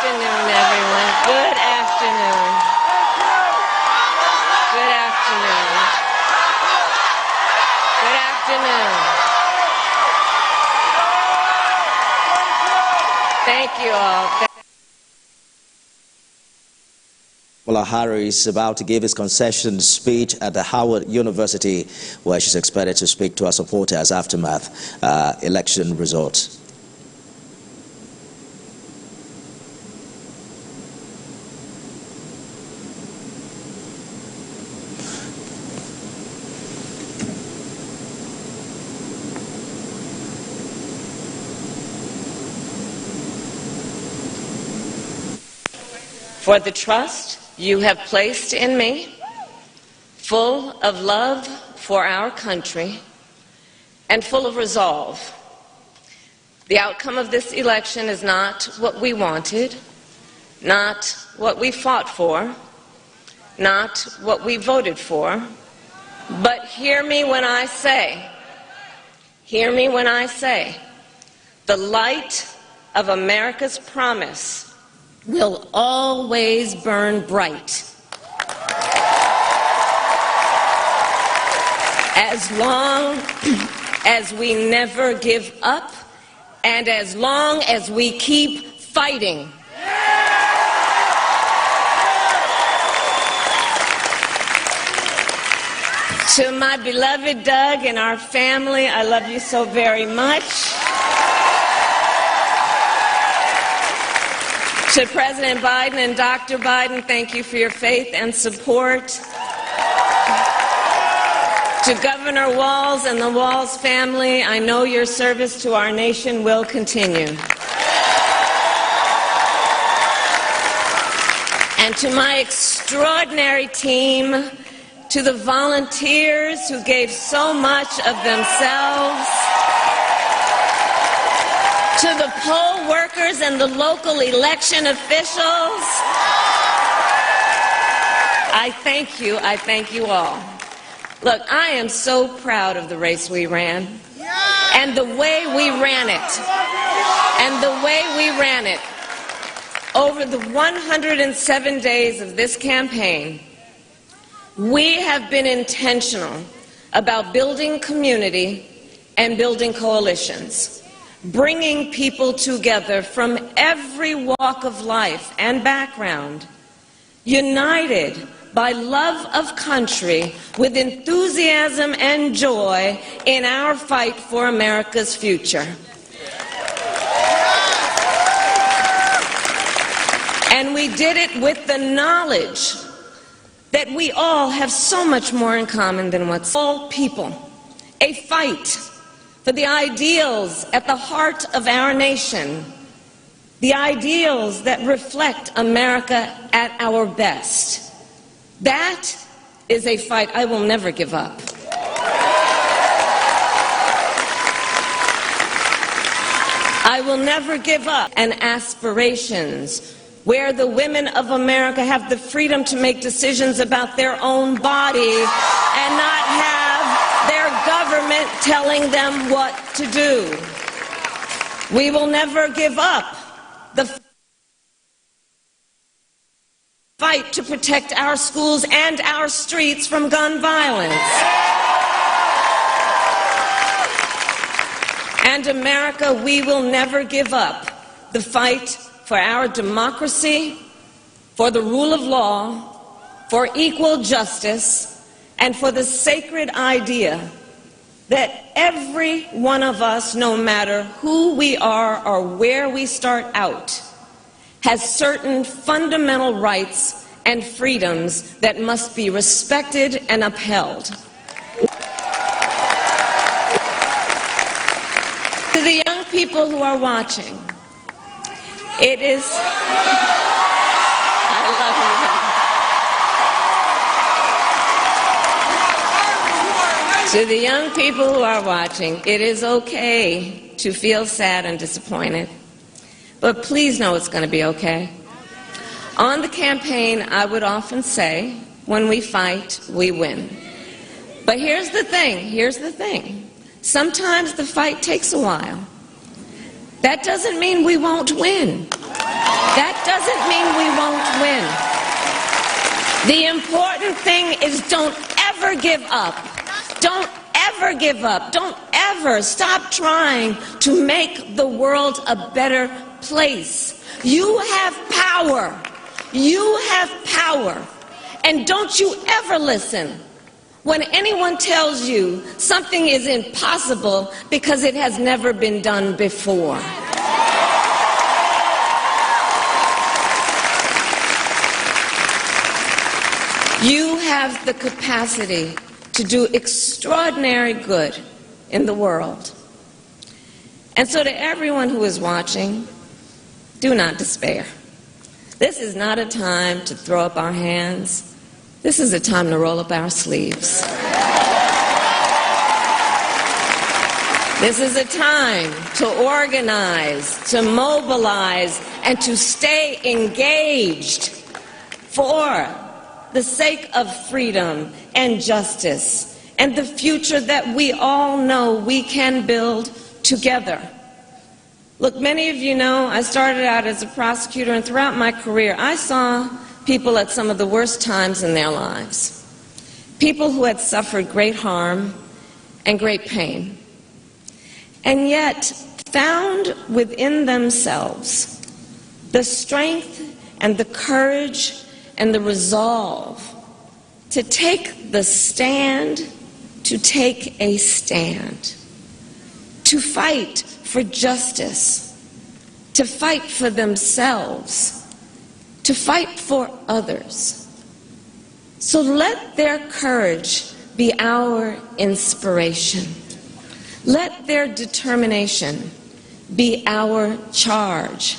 afternoon, everyone. Good afternoon. Good afternoon. Good afternoon. Thank you all. Kamala Harris is about to give his concession speech at the Howard University, where she's expected to speak to her supporters aftermath election results. For the trust you have placed in me, full of love for our country and full of resolve. The outcome of this election is not what we wanted, not what we fought for, not what we voted for, but hear me when I say, the light of America's promise will always burn bright. As long as we never give up and as long as we keep fighting. To my beloved Doug and our family, I love you so very much. To President Biden and Dr. Biden, thank you for your faith and support. To Governor Walz and the Walz family, I know your service to our nation will continue. And to my extraordinary team, to the volunteers who gave so much of themselves, to the poll workers and the local election officials, I thank you all. Look, I am so proud of the race we ran and the way we ran it. Over the 107 days of this campaign, we have been intentional about building community and building coalitions, bringing people together from every walk of life and background, united by love of country with enthusiasm and joy in our fight for America's future. And we did it with the knowledge that we all have so much more in common than what's all people. A fight for the ideals at the heart of our nation, the ideals that reflect America at our best. That is a fight I will never give up. I will never give up. And aspirations where the women of America have the freedom to make decisions about their own body and not have their government telling them what to do. We will never give up the fight to protect our schools and our streets from gun violence. And America, we will never give up the fight for our democracy, for the rule of law, for equal justice, and for the sacred idea that every one of us, no matter who we are or where we start out, has certain fundamental rights and freedoms that must be respected and upheld. To the young people who are watching, it is, I love you. To the young people who are watching, it is okay to feel sad and disappointed, but please know it's going to be okay. On the campaign, I would often say, when we fight, we win. But here's the thing. Sometimes the fight takes a while. That doesn't mean we won't win. That doesn't mean we won't win. The important thing is don't ever give up. Don't ever give up. Don't ever stop trying to make the world a better place. You have power. You have power. And don't you ever listen when anyone tells you something is impossible because it has never been done before. You have the capacity to do extraordinary good in the world. And so to everyone who is watching, do not despair. This is not a time to throw up our hands. This is a time to roll up our sleeves. This is a time to organize, to mobilize, and to stay engaged for the sake of freedom and justice and the future that we all know we can build together. Look, many of you know I started out as a prosecutor, and throughout my career I saw people at some of the worst times in their lives. People who had suffered great harm and great pain, and yet found within themselves the strength and the courage and the resolve to take the stand, to take a stand, to fight for justice, to fight for themselves, to fight for others. So let their courage be our inspiration. Let their determination be our charge.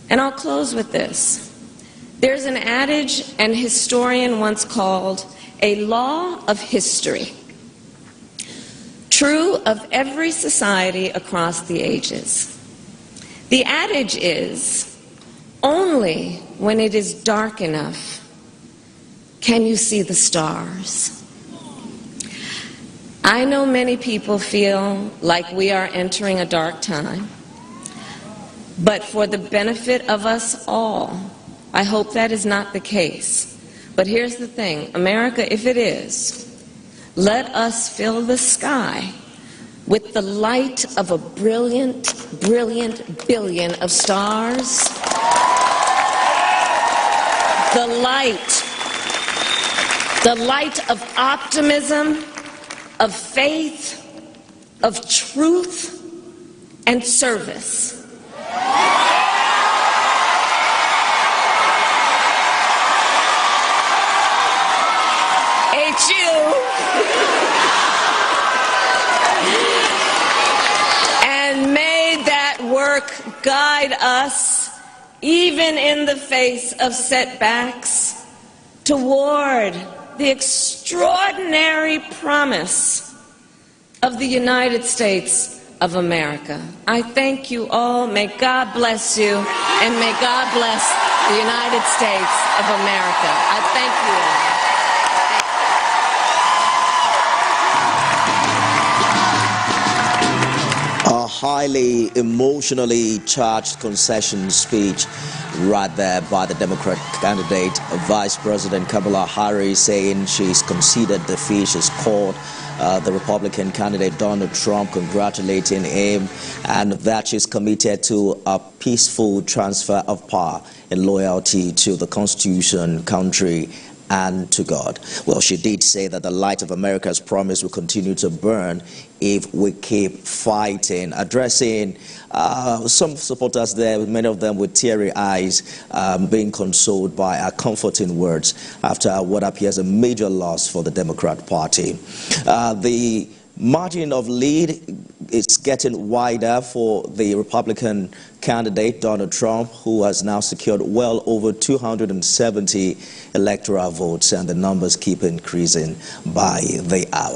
And I'll close with this. There's an adage an historian once called a law of history, true of every society across the ages. The adage is, only when it is dark enough can you see the stars. I know many people feel like we are entering a dark time, but for the benefit of us all, I hope that is not the case. But here's the thing, America, if it is, let us fill the sky with the light of a brilliant, brilliant billion of stars. The light of optimism, of faith, of truth, and service. And may that work guide us, even in the face of setbacks, toward the extraordinary promise of the United States of America. I thank you all. May God bless you, and may God bless the United States of America. I thank you all. A highly emotionally charged concession speech right there by the Democratic candidate, Vice President Kamala Harris, saying she's conceded defeat. She's called the Republican candidate Donald Trump, congratulating him, and that she's committed to a peaceful transfer of power and loyalty to the Constitution, country, and to God. Well, she did say that the light of America's promise will continue to burn if we keep fighting. Addressing some supporters there, many of them with teary eyes, being consoled by her comforting words after what appears a major loss for the Democrat Party. The margin of lead is getting wider for the Republican candidate, Donald Trump, who has now secured well over 270 electoral votes, and the numbers keep increasing by the hour.